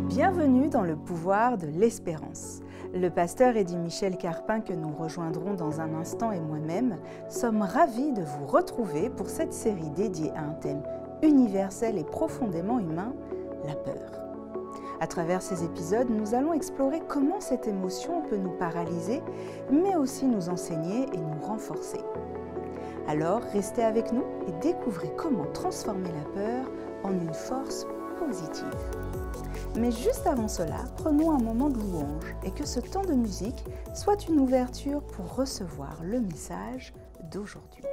Bienvenue dans le pouvoir de l'espérance. Le pasteur Eddy Michel Carpin, que nous rejoindrons dans un instant, et moi-même, sommes ravis de vous retrouver pour cette série dédiée à un thème universel et profondément humain, la peur. À travers ces épisodes, nous allons explorer comment cette émotion peut nous paralyser, mais aussi nous enseigner et nous renforcer. Alors, restez avec nous et découvrez comment transformer la peur en une force positive. Mais juste avant cela, prenons un moment de louange et que ce temps de musique soit une ouverture pour recevoir le message d'aujourd'hui.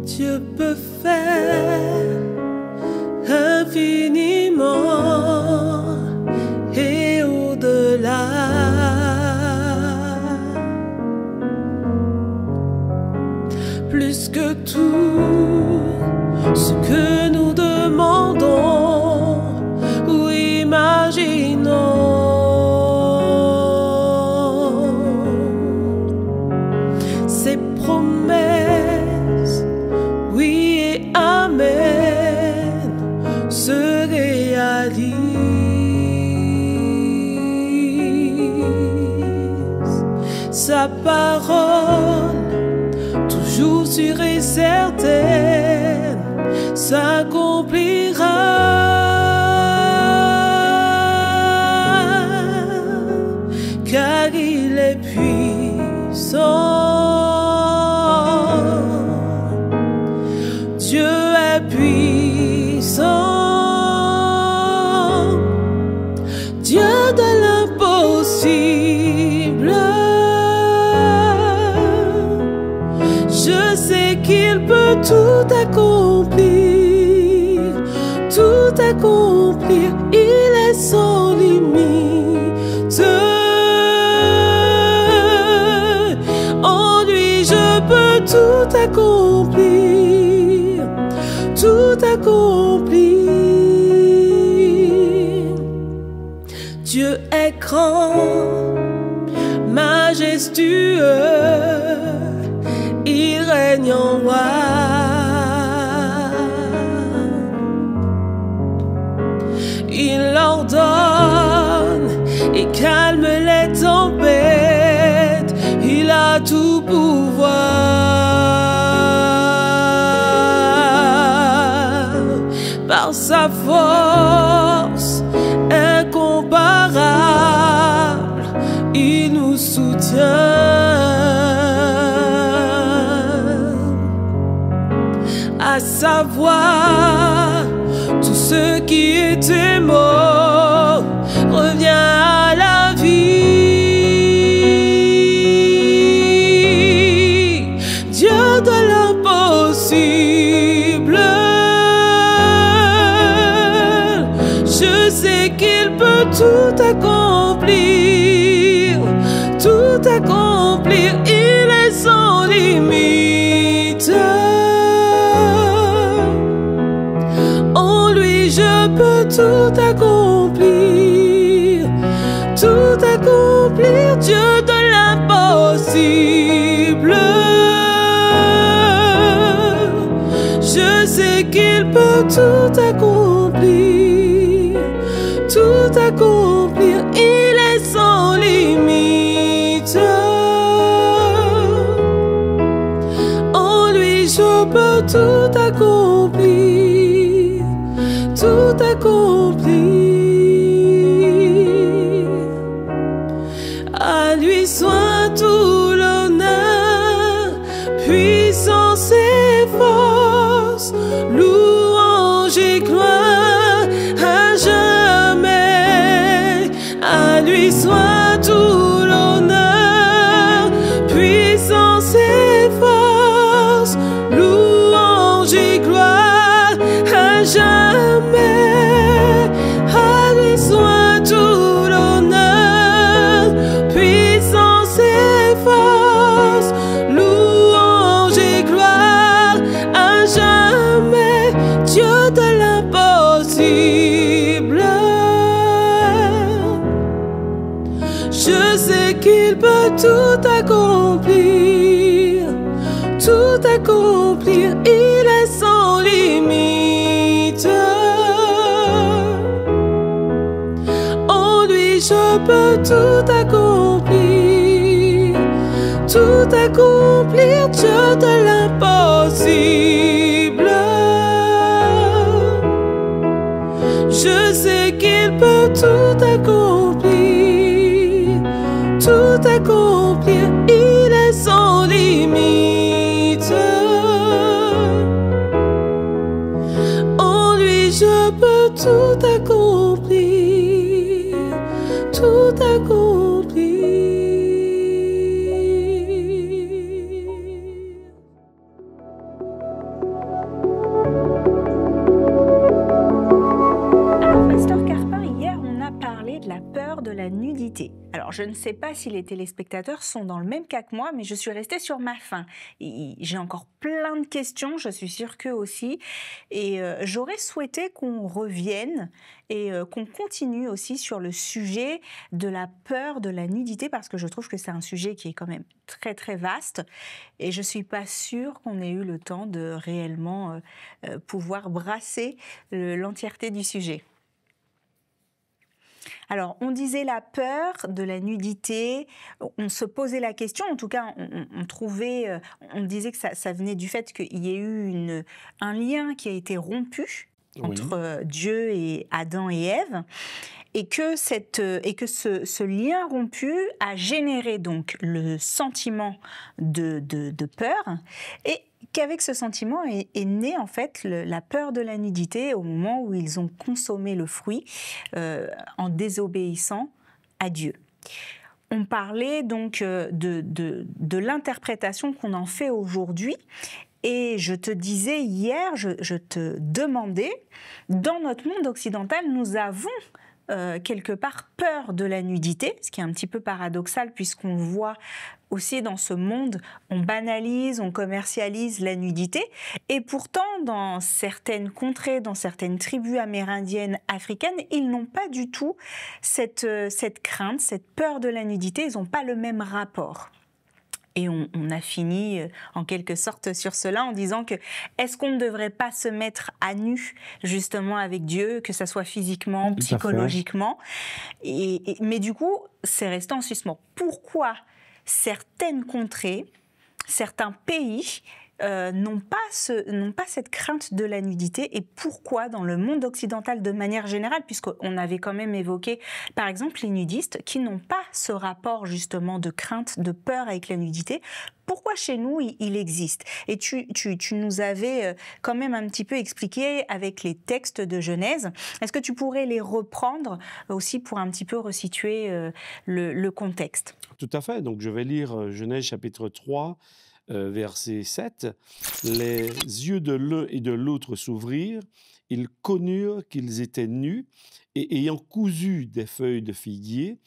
Dieu peut faire infiniment et au-delà. Plus que tout ce que nous demandons ou imaginons. Ses promesses, oui et amen, se réalisent. Sa parole, toujours sûre et certaine, s'accomplira. Car il est puissant. Dieu est puissant, Dieu de l'impossible. Je sais qu'il peut tout accomplir, tout accomplir. Il est sans limite. En lui je peux tout accomplir, tout accomplir. Dieu est grand, majestueux, il règne en roi. Il ordonne et calme les tempêtes, il a tout pouvoir. Par sa force incomparable, il nous soutient. À savoir, tout ce qui était mort revient à la vie. Dieu de l'impossible, je sais qu'il peut tout accomplir, tout accomplir. Il est sans limite. En lui je peux tout accomplir, tout accomplir. Dieu de l'impossible, je sais qu'il peut tout accomplir, tout accomplir. Il est sans limite. En lui je peux tout accomplir, tout accomplir. À lui soit tout l'honneur. ses forces, louange et gloire à jamais. À lui soit tout l'honneur, puissance et force, louange et gloire à jamais. Dieu de l'impossible, je sais qu'il peut tout accomplir, tout accomplir, il est sans limite. En lui je peux tout accomplir, tout accomplir, Dieu de l'impossible. Je sais qu'il peut tout accomplir, tout accomplir, il est sans limite. En lui je peux tout accomplir, tout accomplir. Alors, Pasteur Carpin, hier, on a parlé de la peur de la nudité. Alors, je ne sais pas si les téléspectateurs sont dans le même cas que moi, mais je suis restée sur ma faim. J'ai encore plein de questions, je suis sûre qu'eux aussi. Et j'aurais souhaité qu'on revienne et qu'on continue aussi sur le sujet de la peur de la nudité, parce que je trouve que c'est un sujet qui est quand même très très vaste. Et je ne suis pas sûre qu'on ait eu le temps de réellement pouvoir brasser l'entièreté du sujet. Alors, on disait la peur de la nudité, on se posait la question, en tout cas, on disait que ça venait du fait qu'il y ait eu un lien qui a été rompu entre Dieu et Adam et Ève, et que ce lien rompu a généré donc le sentiment de peur, et qu'avec ce sentiment est née en fait la peur de la nudité au moment où ils ont consommé le fruit en désobéissant à Dieu. On parlait donc de l'interprétation qu'on en fait aujourd'hui. Et je te disais hier, je te demandais, dans notre monde occidental, nous avons quelque part peur de la nudité, ce qui est un petit peu paradoxal puisqu'on voit aussi dans ce monde, on banalise, on commercialise la nudité, et pourtant dans certaines contrées, dans certaines tribus amérindiennes, africaines, ils n'ont pas du tout cette crainte, cette peur de la nudité, ils n'ont pas le même rapport. Et on a fini en quelque sorte sur cela en disant que est-ce qu'on ne devrait pas se mettre à nu justement avec Dieu, que ça soit physiquement, psychologiquement, mais du coup c'est resté en suspens. Pourquoi certaines contrées, certains pays n'ont pas cette crainte de la nudité, et pourquoi dans le monde occidental de manière générale, puisqu'on avait quand même évoqué par exemple les nudistes qui n'ont pas ce rapport justement de crainte, de peur avec la nudité, pourquoi chez nous il existe? Et tu nous avais quand même un petit peu expliqué avec les textes de Genèse. Est-ce que tu pourrais les reprendre aussi pour un petit peu resituer le contexte? Tout à fait, donc je vais lire Genèse chapitre 3, verset 7, « Les yeux de l'un et de l'autre s'ouvrirent, ils connurent qu'ils étaient nus, et ayant cousu des feuilles de figuier,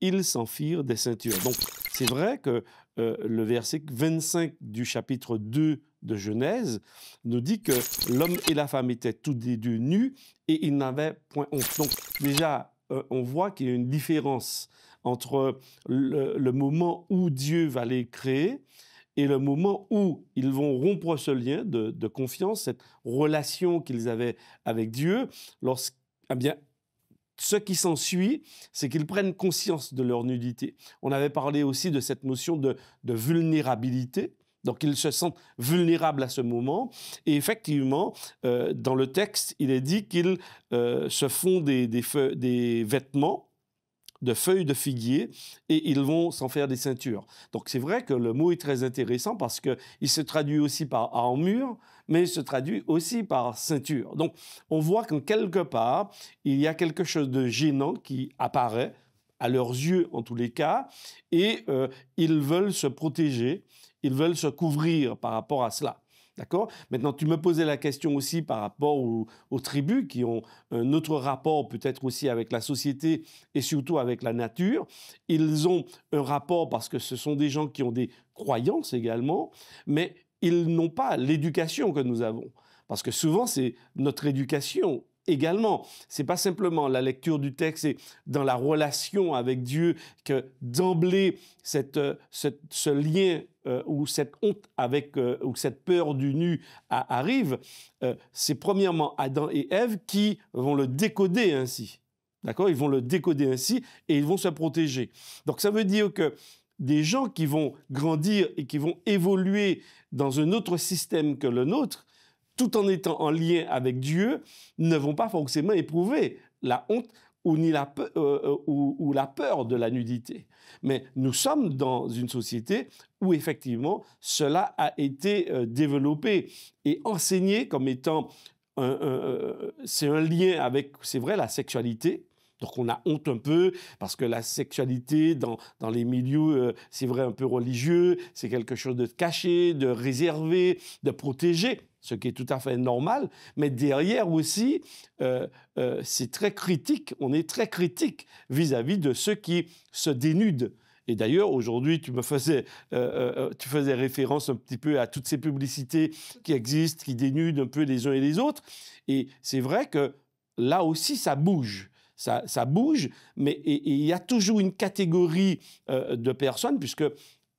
ils s'en firent des ceintures. » Donc c'est vrai que le verset 25 du chapitre 2 de Genèse nous dit que l'homme et la femme étaient tous les deux nus et ils n'avaient point honte. Donc déjà, on voit qu'il y a une différence entre le moment où Dieu va les créer et le moment où ils vont rompre ce lien de confiance, cette relation qu'ils avaient avec Dieu, eh bien, ce qui s'ensuit, c'est qu'ils prennent conscience de leur nudité. On avait parlé aussi de cette notion de vulnérabilité. Donc, ils se sentent vulnérables à ce moment. Et effectivement, dans le texte, il est dit qu'ils se font des vêtements de feuilles de figuier et ils vont s'en faire des ceintures. Donc, c'est vrai que le mot est très intéressant parce qu'il se traduit aussi par armure, mais il se traduit aussi par ceinture. Donc, on voit qu'en quelque part, il y a quelque chose de gênant qui apparaît à leurs yeux en tous les cas, et ils veulent se protéger, ils veulent se couvrir par rapport à cela. D'accord? Maintenant, tu me posais la question aussi par rapport aux tribus qui ont un autre rapport peut-être aussi avec la société et surtout avec la nature. Ils ont un rapport parce que ce sont des gens qui ont des croyances également, mais ils n'ont pas l'éducation que nous avons. Parce que souvent, c'est notre éducation également. Ce n'est pas simplement la lecture du texte, c'est dans la relation avec Dieu que d'emblée, ce lien ou cette honte avec, ou cette peur du nu arrive. C'est premièrement Adam et Ève qui vont le décoder ainsi. D'accord? Ils vont le décoder ainsi et ils vont se protéger. Donc ça veut dire que des gens qui vont grandir et qui vont évoluer dans un autre système que le nôtre, tout en étant en lien avec Dieu, ne vont pas forcément éprouver la honte ou la peur de la nudité. Mais nous sommes dans une société où effectivement cela a été développé et enseigné comme étant c'est un lien avec, c'est vrai, la sexualité. Donc on a honte un peu parce que la sexualité dans les milieux, c'est vrai, un peu religieux, c'est quelque chose de caché, de réservé, de protégé, ce qui est tout à fait normal. Mais derrière aussi, c'est très critique, on est très critique vis-à-vis de ceux qui se dénudent. Et d'ailleurs, aujourd'hui, tu faisais référence un petit peu à toutes ces publicités qui existent, qui dénudent un peu les uns et les autres. Et c'est vrai que là aussi, ça bouge. Ça bouge, mais il y a toujours une catégorie de personnes, puisque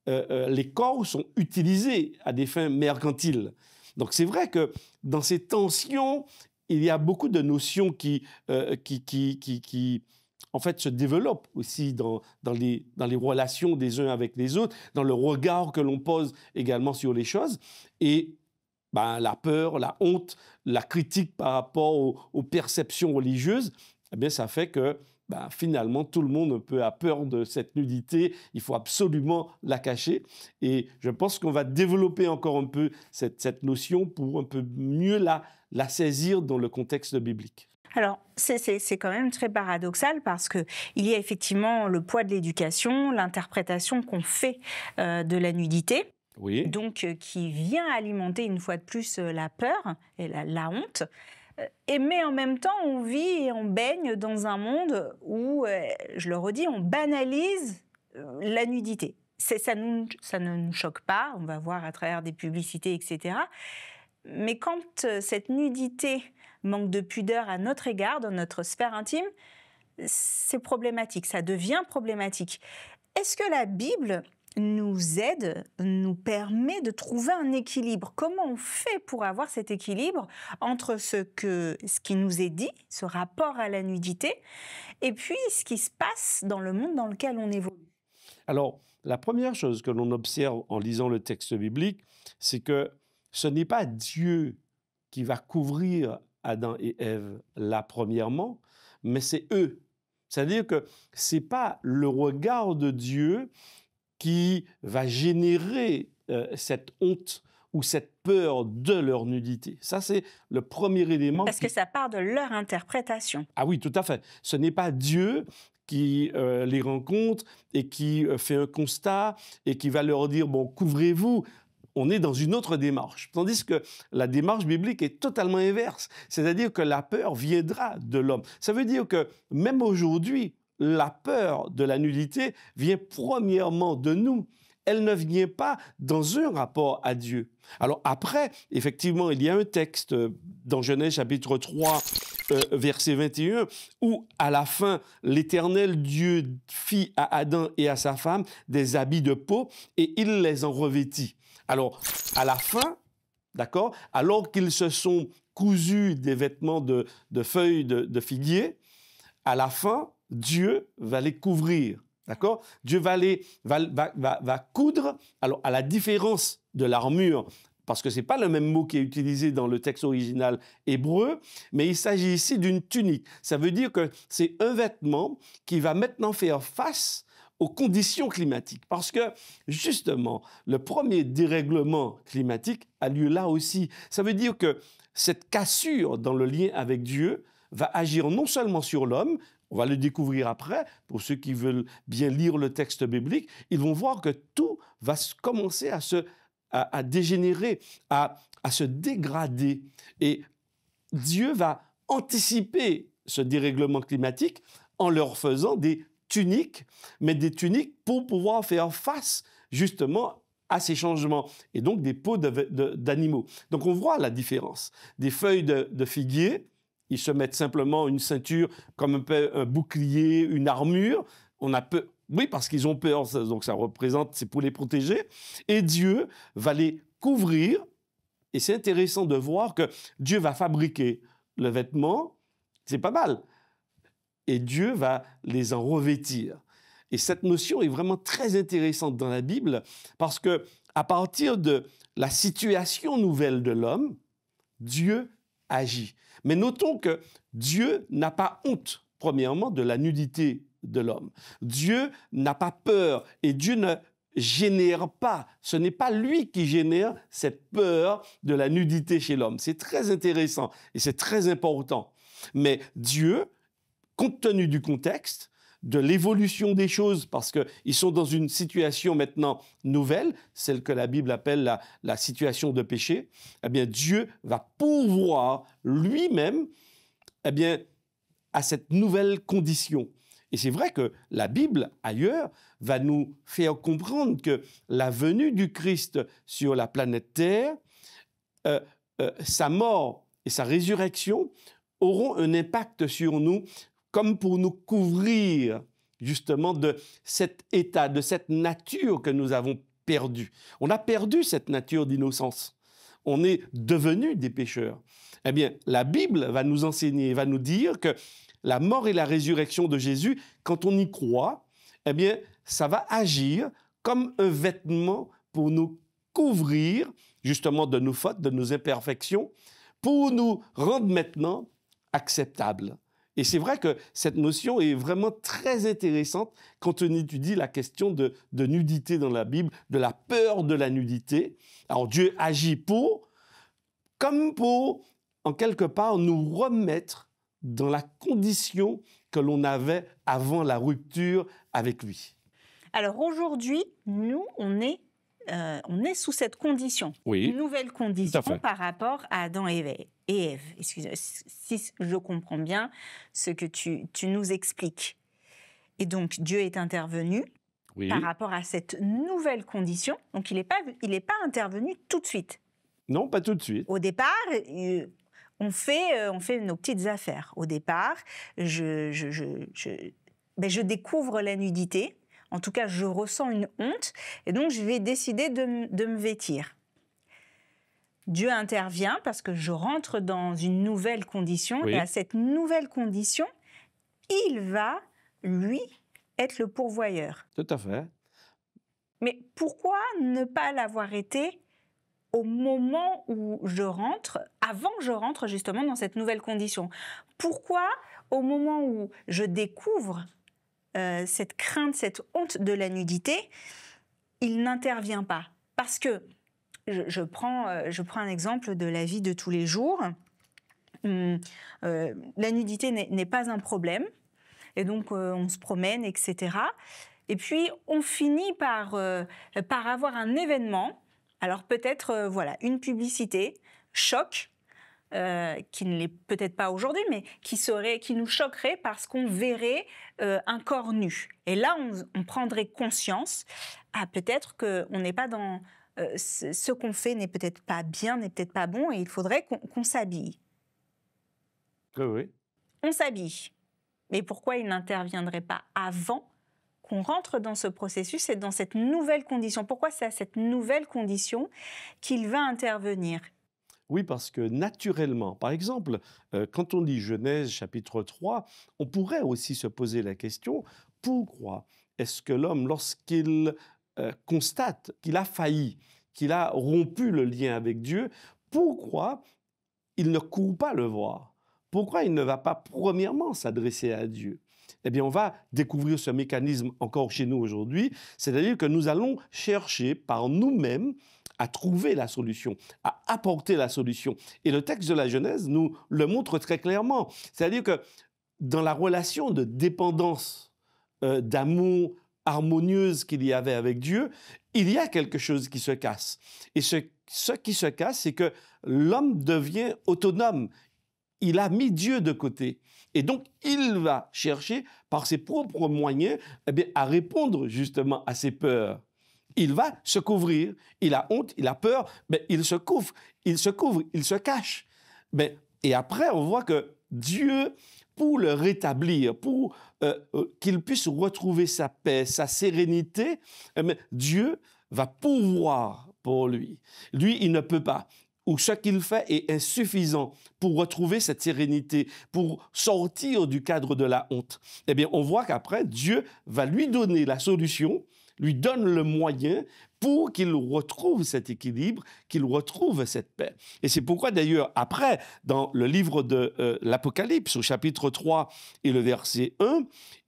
les corps sont utilisés à des fins mercantiles. Donc c'est vrai que dans ces tensions, il y a beaucoup de notions qui en fait, se développent aussi dans les relations des uns avec les autres, dans le regard que l'on pose également sur les choses. Et la peur, la honte, la critique par rapport aux perceptions religieuses, eh bien, ça fait que finalement, tout le monde un peu a peur de cette nudité. Il faut absolument la cacher. Et je pense qu'on va développer encore un peu cette notion pour un peu mieux la saisir dans le contexte biblique. Alors, c'est quand même très paradoxal parce qu'il y a effectivement le poids de l'éducation, l'interprétation qu'on fait de la nudité. Oui. Donc, qui vient alimenter une fois de plus la peur et la honte. Mais en même temps, on vit et on baigne dans un monde où, je le redis, on banalise la nudité. Ça ne nous choque pas, on va voir à travers des publicités, etc. Mais quand cette nudité manque de pudeur à notre égard, dans notre sphère intime, c'est problématique, ça devient problématique. Est-ce que la Bible nous aide, nous permet de trouver un équilibre? Comment on fait pour avoir cet équilibre entre ce qui nous est dit, ce rapport à la nudité, et puis ce qui se passe dans le monde dans lequel on évolue? Alors, la première chose que l'on observe en lisant le texte biblique, c'est que ce n'est pas Dieu qui va couvrir Adam et Ève là premièrement, mais c'est eux. C'est-à-dire que ce n'est pas le regard de Dieu qui va générer cette honte ou cette peur de leur nudité. Ça, c'est le premier élément. Parce que ça part de leur interprétation. Ah oui, tout à fait. Ce n'est pas Dieu qui les rencontre et qui fait un constat et qui va leur dire « bon, couvrez-vous ». On est dans une autre démarche. Tandis que la démarche biblique est totalement inverse. C'est-à-dire que la peur viendra de l'homme. Ça veut dire que même aujourd'hui, la peur de la nudité vient premièrement de nous. Elle ne vient pas dans un rapport à Dieu. Alors après, effectivement, il y a un texte dans Genèse chapitre 3, verset 21, où à la fin, l'Éternel Dieu fit à Adam et à sa femme des habits de peau et il les en revêtit. Alors, à la fin, d'accord, alors qu'ils se sont cousus des vêtements de feuilles de figuier, à la fin, Dieu va les couvrir, d'accord? Dieu va coudre, alors à la différence de l'armure, parce que ce n'est pas le même mot qui est utilisé dans le texte original hébreu, mais il s'agit ici d'une tunique. Ça veut dire que c'est un vêtement qui va maintenant faire face aux conditions climatiques. Parce que, justement, le premier dérèglement climatique a lieu là aussi. Ça veut dire que cette cassure dans le lien avec Dieu va agir non seulement sur l'homme, on va le découvrir après, pour ceux qui veulent bien lire le texte biblique, ils vont voir que tout va commencer à dégénérer, à se dégrader. Et Dieu va anticiper ce dérèglement climatique en leur faisant des tuniques, mais des tuniques pour pouvoir faire face justement à ces changements, et donc des peaux d'animaux. Donc on voit la différence. Des feuilles de figuier, ils se mettent simplement une ceinture comme un bouclier, une armure. On a peur, oui, parce qu'ils ont peur, donc ça représente, c'est pour les protéger. Et Dieu va les couvrir. Et c'est intéressant de voir que Dieu va fabriquer le vêtement, c'est pas mal. Et Dieu va les en revêtir. Et cette notion est vraiment très intéressante dans la Bible parce que à partir de la situation nouvelle de l'homme, Dieu agit. Mais notons que Dieu n'a pas honte, premièrement, de la nudité de l'homme. Dieu n'a pas peur et Dieu ne génère pas. Ce n'est pas lui qui génère cette peur de la nudité chez l'homme. C'est très intéressant et c'est très important. Mais Dieu, compte tenu du contexte, de l'évolution des choses, parce qu'ils sont dans une situation maintenant nouvelle, celle que la Bible appelle la situation de péché, eh bien Dieu va pourvoir lui-même à cette nouvelle condition. Et c'est vrai que la Bible, ailleurs, va nous faire comprendre que la venue du Christ sur la planète Terre, sa mort et sa résurrection auront un impact sur nous comme pour nous couvrir justement de cet état, de cette nature que nous avons perdue. On a perdu cette nature d'innocence. On est devenus des pécheurs. Eh bien, la Bible va nous enseigner, va nous dire que la mort et la résurrection de Jésus, quand on y croit, eh bien, ça va agir comme un vêtement pour nous couvrir justement de nos fautes, de nos imperfections, pour nous rendre maintenant acceptables. Et c'est vrai que cette notion est vraiment très intéressante quand on étudie la question de nudité dans la Bible, de la peur de la nudité. Alors Dieu agit comme pour, en quelque part, nous remettre dans la condition que l'on avait avant la rupture avec lui. Alors aujourd'hui, nous, on est sous cette condition, Oui, une nouvelle condition tout à fait. par rapport à Adam et Ève. Excusez-moi, si je comprends bien ce que tu nous expliques. Et donc, Dieu est intervenu Oui. par rapport à cette nouvelle condition. Donc, il n'est pas intervenu tout de suite. Non, pas tout de suite. Au départ, on fait nos petites affaires. Au départ, je découvre la nudité. En tout cas, je ressens une honte. Et donc, je vais décider de me vêtir. Dieu intervient parce que je rentre dans une nouvelle condition. Oui. Et à cette nouvelle condition, il va, lui, être le pourvoyeur. Tout à fait. Mais pourquoi ne pas l'avoir été au moment où je rentre, avant que je rentre justement dans cette nouvelle condition? Pourquoi, au moment où je découvre cette crainte, cette honte de la nudité, il n'intervient pas? Parce que je prends un exemple de la vie de tous les jours. La nudité n'est pas un problème. Et donc, on se promène, etc. Et puis, on finit par avoir un événement. Alors, peut-être, une publicité, choc, qui ne l'est peut-être pas aujourd'hui, mais qui nous choquerait parce qu'on verrait un corps nu. Et là, on prendrait conscience, peut-être qu'on n'est pas dans... ce qu'on fait n'est peut-être pas bien, n'est peut-être pas bon, et il faudrait qu'on s'habille. Oui. On s'habille. Mais pourquoi il n'interviendrait pas avant qu'on rentre dans ce processus et dans cette nouvelle condition? Pourquoi c'est à cette nouvelle condition qu'il va intervenir? Oui, parce que naturellement, par exemple, quand on lit Genèse chapitre 3, on pourrait aussi se poser la question, pourquoi est-ce que l'homme, lorsqu'il constate qu'il a failli, qu'il a rompu le lien avec Dieu, pourquoi il ne court pas le voir? Pourquoi il ne va pas premièrement s'adresser à Dieu? Eh bien, on va découvrir ce mécanisme encore chez nous aujourd'hui, c'est-à-dire que nous allons chercher par nous-mêmes à trouver la solution, à apporter la solution. Et le texte de la Genèse nous le montre très clairement. C'est-à-dire que dans la relation de dépendance, d'amour harmonieuse qu'il y avait avec Dieu, il y a quelque chose qui se casse. Et ce qui se casse, c'est que l'homme devient autonome. Il a mis Dieu de côté. Et donc, il va chercher, par ses propres moyens, à répondre justement à ses peurs. Il va se couvrir. Il a honte, il a peur, mais il se couvre, il se cache. Et après, on voit que Dieu, pour le rétablir, pour qu'il puisse retrouver sa paix, sa sérénité, Dieu va pourvoir pour lui. Lui, il ne peut pas. Ou ce qu'il fait est insuffisant pour retrouver cette sérénité, pour sortir du cadre de la honte. Eh bien, on voit qu'après, Dieu va lui donner la solution, lui donne le moyen pour qu'il retrouve cet équilibre, qu'il retrouve cette paix. Et c'est pourquoi d'ailleurs, après, dans le livre de l'Apocalypse, au chapitre 3 et le verset 1,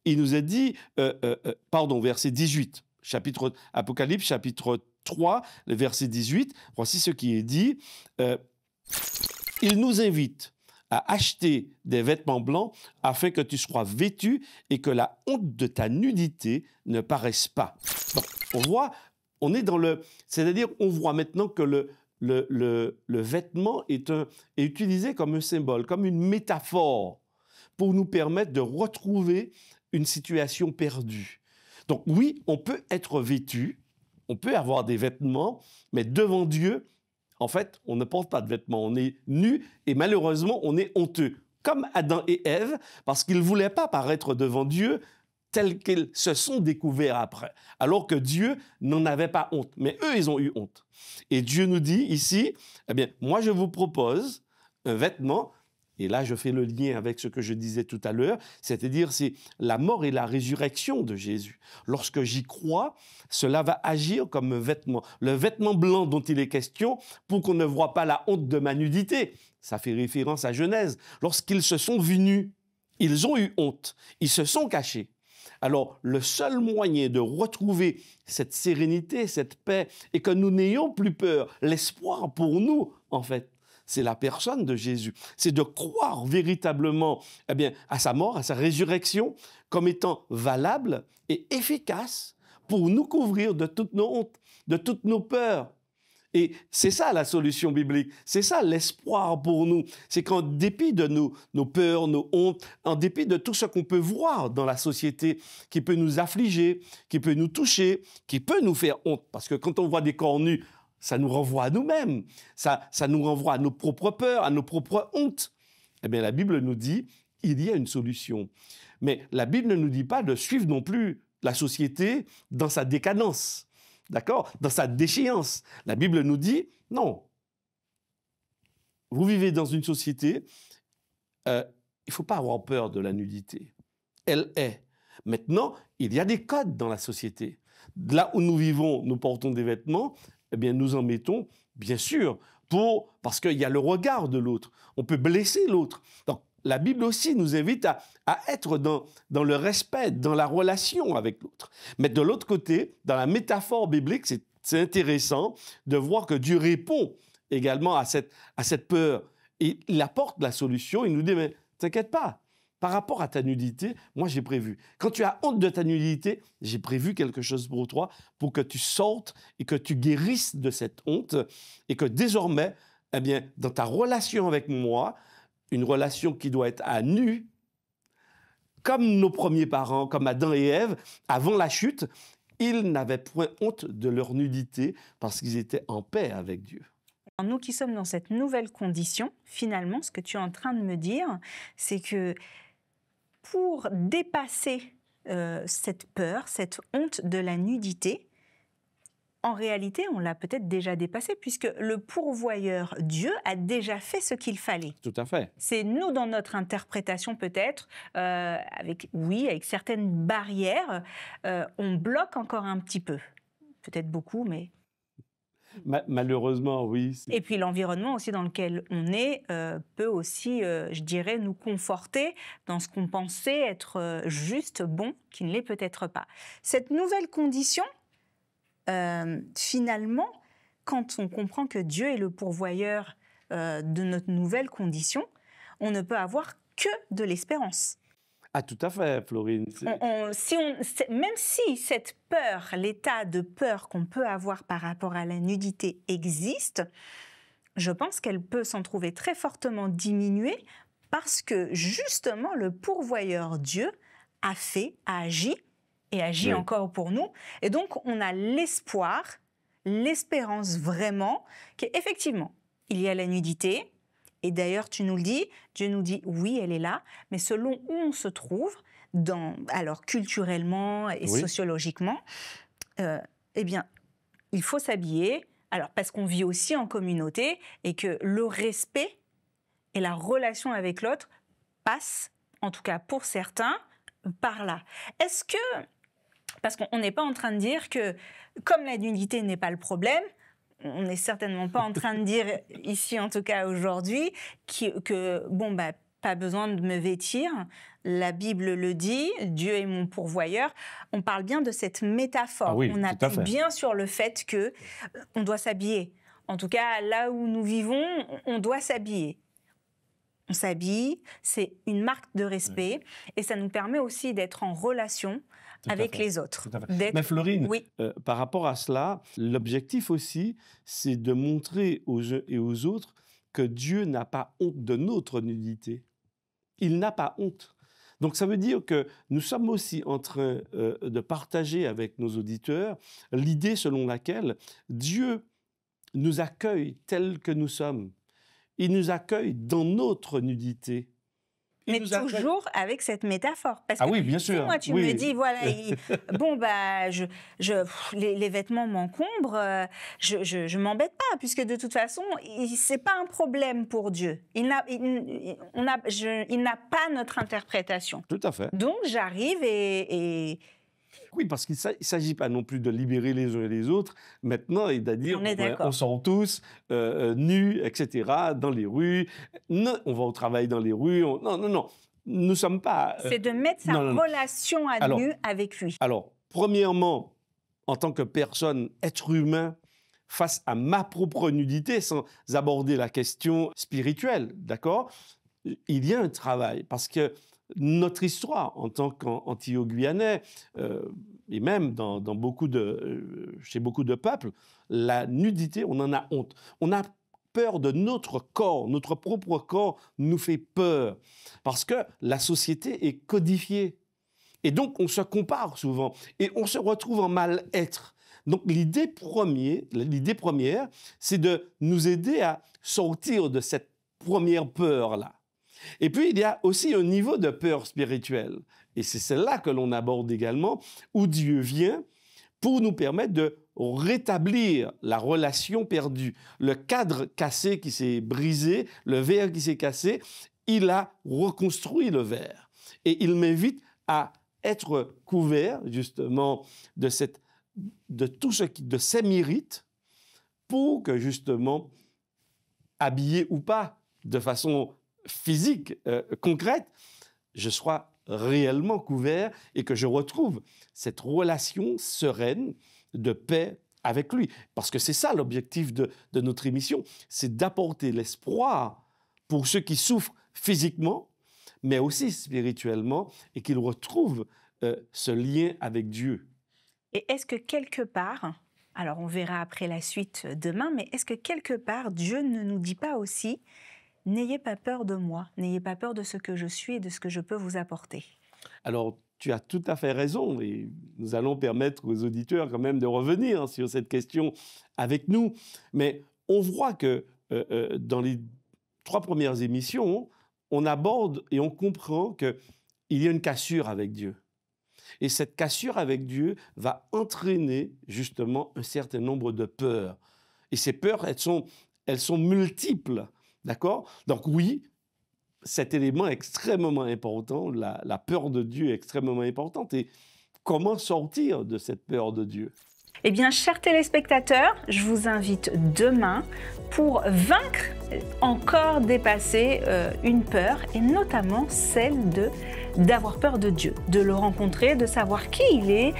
il nous a dit, verset 18, Apocalypse, chapitre 3, le verset 18, voici ce qui est dit. Il nous invite à acheter des vêtements blancs afin que tu sois vêtu et que la honte de ta nudité ne paraisse pas. Donc, on voit, on est dans le... C'est-à-dire, on voit maintenant que le vêtement est utilisé comme un symbole, comme une métaphore pour nous permettre de retrouver une situation perdue. Donc oui, on peut être vêtu, on peut avoir des vêtements, mais devant Dieu, en fait, on ne porte pas de vêtements. On est nu et malheureusement, on est honteux. Comme Adam et Ève, parce qu'ils ne voulaient pas paraître devant Dieu tels qu'ils se sont découverts après. Alors que Dieu n'en avait pas honte. Mais eux, ils ont eu honte. Et Dieu nous dit ici, eh bien, moi, je vous propose un vêtement. Et là, je fais le lien avec ce que je disais tout à l'heure, c'est-à-dire c'est la mort et la résurrection de Jésus. Lorsque j'y crois, cela va agir comme un vêtement. Le vêtement blanc dont il est question, pour qu'on ne voit pas la honte de ma nudité. Ça fait référence à Genèse. Lorsqu'ils se sont vus nus, ils ont eu honte, ils se sont cachés. Alors, le seul moyen de retrouver cette sérénité, cette paix, et que nous n'ayons plus peur, l'espoir pour nous, en fait, c'est la personne de Jésus. C'est de croire véritablement à sa mort, à sa résurrection, comme étant valable et efficace pour nous couvrir de toutes nos hontes, de toutes nos peurs. Et c'est ça la solution biblique, c'est ça l'espoir pour nous. C'est qu'en dépit de nos peurs, nos hontes, en dépit de tout ce qu'on peut voir dans la société qui peut nous affliger, qui peut nous toucher, qui peut nous faire honte, parce que quand on voit des corps nus, ça nous renvoie à nous-mêmes, ça nous renvoie à nos propres peurs, à nos propres hontes. Eh bien, la Bible nous dit, il y a une solution. Mais la Bible ne nous dit pas de suivre non plus la société dans sa décadence, d'accord ? Dans sa déchéance. La Bible nous dit, non. Vous vivez dans une société, il ne faut pas avoir peur de la nudité. Elle est. Maintenant, il y a des codes dans la société. Là où nous vivons, nous portons des vêtements, eh bien, nous en mettons, bien sûr, parce qu'il y a le regard de l'autre. On peut blesser l'autre. Donc, la Bible aussi nous invite à être dans le respect, dans la relation avec l'autre. Mais de l'autre côté, dans la métaphore biblique, c'est intéressant de voir que Dieu répond également à cette peur. Et il apporte la solution, il nous dit, mais t'inquiète pas, par rapport à ta nudité, moi j'ai prévu. Quand tu as honte de ta nudité, j'ai prévu quelque chose pour toi, pour que tu sortes et que tu guérisses de cette honte et que désormais, eh bien, dans ta relation avec moi, une relation qui doit être à nu, comme nos premiers parents, comme Adam et Ève, avant la chute, ils n'avaient point honte de leur nudité parce qu'ils étaient en paix avec Dieu. Nous qui sommes dans cette nouvelle condition, finalement, ce que tu es en train de me dire, c'est que pour dépasser cette peur, cette honte de la nudité, en réalité, on l'a peut-être déjà dépassé, puisque le pourvoyeur, Dieu, a déjà fait ce qu'il fallait. Tout à fait. C'est nous, dans notre interprétation peut-être, avec certaines barrières, on bloque encore un petit peu. Peut-être beaucoup, mais... Malheureusement, oui. Et puis l'environnement aussi dans lequel on est peut aussi, je dirais, nous conforter dans ce qu'on pensait être juste, bon, qui ne l'est peut-être pas. Cette nouvelle condition, finalement, quand on comprend que Dieu est le pourvoyeur de notre nouvelle condition, on ne peut avoir que de l'espérance. Ah, tout à fait, Florine. Même si cette peur, l'état de peur qu'on peut avoir par rapport à la nudité existe, je pense qu'elle peut s'en trouver très fortement diminuée parce que justement le pourvoyeur Dieu a agi et agit encore pour nous. Et donc on a l'espoir, l'espérance vraiment qu'effectivement il y a la nudité. Et d'ailleurs, tu nous le dis, Dieu nous dit, oui, elle est là, mais selon où on se trouve, alors culturellement et sociologiquement, eh bien, il faut s'habiller, alors parce qu'on vit aussi en communauté et que le respect et la relation avec l'autre passent, en tout cas pour certains, par là. Est-ce que, parce qu'on n'est pas en train de dire que, comme la nudité n'est pas le problème, on n'est certainement pas en train de dire, ici en tout cas aujourd'hui, que bon, pas besoin de me vêtir. La Bible le dit, Dieu est mon pourvoyeur. On parle bien de cette métaphore. Ah oui, on appuie bien sur le fait qu'on doit s'habiller. En tout cas, là où nous vivons, on doit s'habiller. On s'habille, c'est une marque de respect et ça nous permet aussi d'être en relation avec les autres. Mais Florine, par rapport à cela, l'objectif aussi, c'est de montrer aux uns et aux autres que Dieu n'a pas honte de notre nudité. Il n'a pas honte. Donc ça veut dire que nous sommes aussi en train de partager avec nos auditeurs l'idée selon laquelle Dieu nous accueille tels que nous sommes. Il nous accueille dans notre nudité. Mais toujours avec cette métaphore. Parce que oui, bien sûr. Si moi, tu me dis, voilà, les vêtements m'encombrent, je ne m'embête pas, puisque de toute façon, ce n'est pas un problème pour Dieu. Il n'a pas notre interprétation. Tout à fait. Donc, j'arrive et... Oui, parce qu'il ne s'agit pas non plus de libérer les uns et les autres maintenant et de dire on sort tous nus, etc., dans les rues. Non, on va au travail dans les rues. Non. Nous ne sommes pas... C'est de mettre sa relation à nu avec lui. Alors, premièrement, en tant que personne, être humain, face à ma propre nudité, sans aborder la question spirituelle, d'accord ? Il y a un travail, parce que notre histoire en tant qu'Antillais-Guyanais, et même chez beaucoup de peuples, la nudité, on en a honte. On a peur de notre corps, notre propre corps nous fait peur, parce que la société est codifiée. Et donc, on se compare souvent, et on se retrouve en mal-être. Donc, l'idée première, c'est de nous aider à sortir de cette première peur-là. Et puis, il y a aussi un niveau de peur spirituelle. Et c'est celle-là que l'on aborde également, où Dieu vient pour nous permettre de rétablir la relation perdue. Le cadre cassé qui s'est brisé, le verre qui s'est cassé, il a reconstruit le verre. Et il m'invite à être couvert, justement, de tout de ces mérites pour que, justement, habillé ou pas, de façon physique, concrète, je sois réellement couvert et que je retrouve cette relation sereine de paix avec lui. Parce que c'est ça l'objectif de notre émission, c'est d'apporter l'espoir pour ceux qui souffrent physiquement, mais aussi spirituellement, et qu'ils retrouvent ce lien avec Dieu. Et est-ce que quelque part, alors on verra après la suite demain, mais est-ce que quelque part Dieu ne nous dit pas aussi « N'ayez pas peur de moi, n'ayez pas peur de ce que je suis et de ce que je peux vous apporter ». Alors, tu as tout à fait raison et nous allons permettre aux auditeurs quand même de revenir sur cette question avec nous. Mais on voit que dans les 3 premières émissions, on aborde et on comprend qu'il y a une cassure avec Dieu. Et cette cassure avec Dieu va entraîner justement un certain nombre de peurs. Et ces peurs, elles sont multiples. D'accord ? Donc oui, cet élément est extrêmement important, la peur de Dieu est extrêmement importante. Et comment sortir de cette peur de Dieu ? Eh bien, chers téléspectateurs, je vous invite demain pour vaincre, encore dépasser une peur, et notamment celle d'avoir peur de Dieu, de le rencontrer, de savoir qui il est,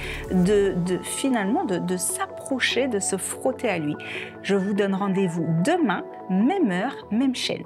finalement de s'approcher, de se frotter à lui. Je vous donne rendez-vous demain, même heure, même chaîne.